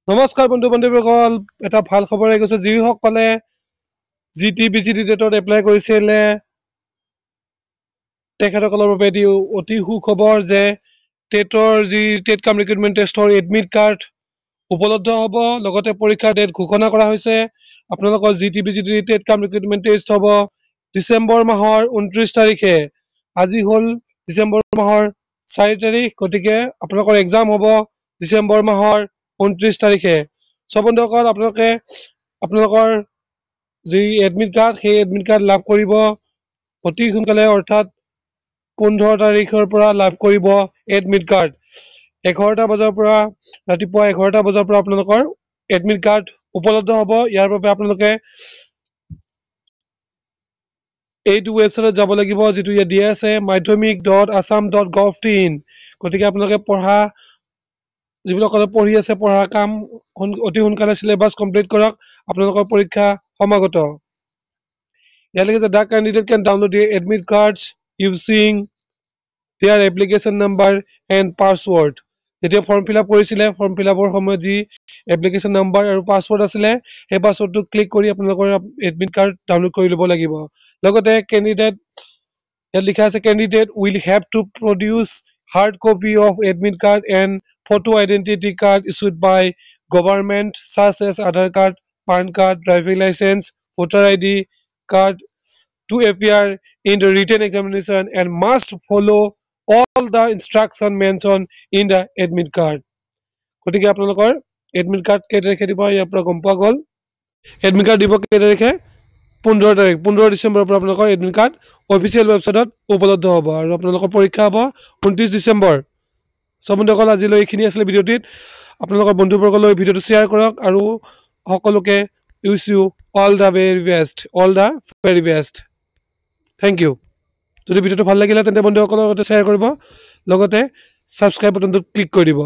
নমস্কাৰ বন্ধু বান্ধৱীসকল এটা ভাল খবৰ আহি গৈছে যিসকলে জিটিবিজিটি টেটত এপ্লাই কৰিছিলে তেখেতসকলৰ বাবে এটি অতি সুখবৰ যে টেটৰ যি টেট কাম ৰিক্ৰুটমেণ্ট টেষ্টৰ এডমিট কাৰ্ড উপলব্ধ হ'ব লগতে পৰীক্ষাৰ ডেট ঘোষণা কৰা হৈছে আপোনালোকৰ জিটিবিজিটি টেট কাম ৰিক্ৰুটমেণ্ট টেষ্ট হ'ব ডিচেম্বৰ মাহৰ 29 তাৰিখে আজি হ'ল ডিচেম্বৰ মাহৰ 4 তাৰিখ গতিকে আপোনালোকৰ এক্সাম হ'ব ডিচেম্বৰ মাহৰ 29 তাৰিখে বন্ধুসকল আপোনালোকৰ যি এডমিট কাৰ্ড সেই এডমিট কাৰ্ড লাভ কৰিব অতি সোনকালে অৰ্থাৎ 15 তাৰিখৰ পৰা লাভ কৰিব এডমিট কাৰ্ড 11টা বজাৰ পৰা ৰাতিপুৱা 11টা বজাৰ পৰা আপোনালোকৰ এডমিট কাৰ্ড উপলব্ধ হ'ব ইয়াৰ বাবে আপোনালোকে এইটো ৱেবছাইটত যাব লাগিব যেটো ইয়াত দিয়া আছে madhyamik.assam.gov.in গতিকে আপোনালোকে যিবিলাকলে পঢ়ি আছে পঢ়া কাম অতি সোনকালে সিলেবাস কমপ্লিট কৰক আপোনালোকৰ পৰীক্ষা সমাগত ইয়ালৈকে যে ডাক candidate can download their admit cards using their application number and password যেতিয়া ফৰ্ম ফিল আপ কৰিছিলে ফৰ্ম ফিল আপৰ সময়ত যি এপ্লিকেশন নাম্বাৰ আৰু পাসওয়াৰ্ড আছিলে সেই পাসওয়াৰ্ডটো ক্লিক কৰি আপোনালোকৰ এডমিট কাৰ্ড ডাউনলোড কৰি ল'ব লাগিব লগতে ক্যান্ডিডেট ইয়াত লিখা আছে candidate will have to produce hard copy of admit card and photo identity card issued by government such as Aadhaar card, PAN card, driving license, voter ID card to appear in the written examination and must follow all the instruction mentioned in the admit card. গতিকে আপোনালোকৰ admit card কেই তাৰিখে দিব ইয়াৰ পৰা গম পোৱা গ'ল admit card দিব কেই তাৰিখে 15 ডিসেম্বৰৰ পৰা আপোনালোকৰ এডমিট কাৰ্ড অফিচিয়েল ৱেবছাইটত উপলব্ধ হ'ব আৰু আপোনালোকৰ পৰীক্ষা হ'ব 29 ডিসেম্বৰ বন্ধুসকল আজিলৈ এইখিনি আছিল ভিডিঅ'টিত আপোনালোকৰ বন্ধুবৰ্গলৈ ভিডিঅ'টো শ্বেয়াৰ কৰক আৰু সকলোকে wish you all the very best thank you যদি ভিডিঅ'টো ভাল লাগিলে তেন্তে বন্ধুসকলৰ লগত শ্বেয়াৰ কৰিব লগতে সাবস্ক্ৰাইব বাটনটো ক্লিক কৰি দিব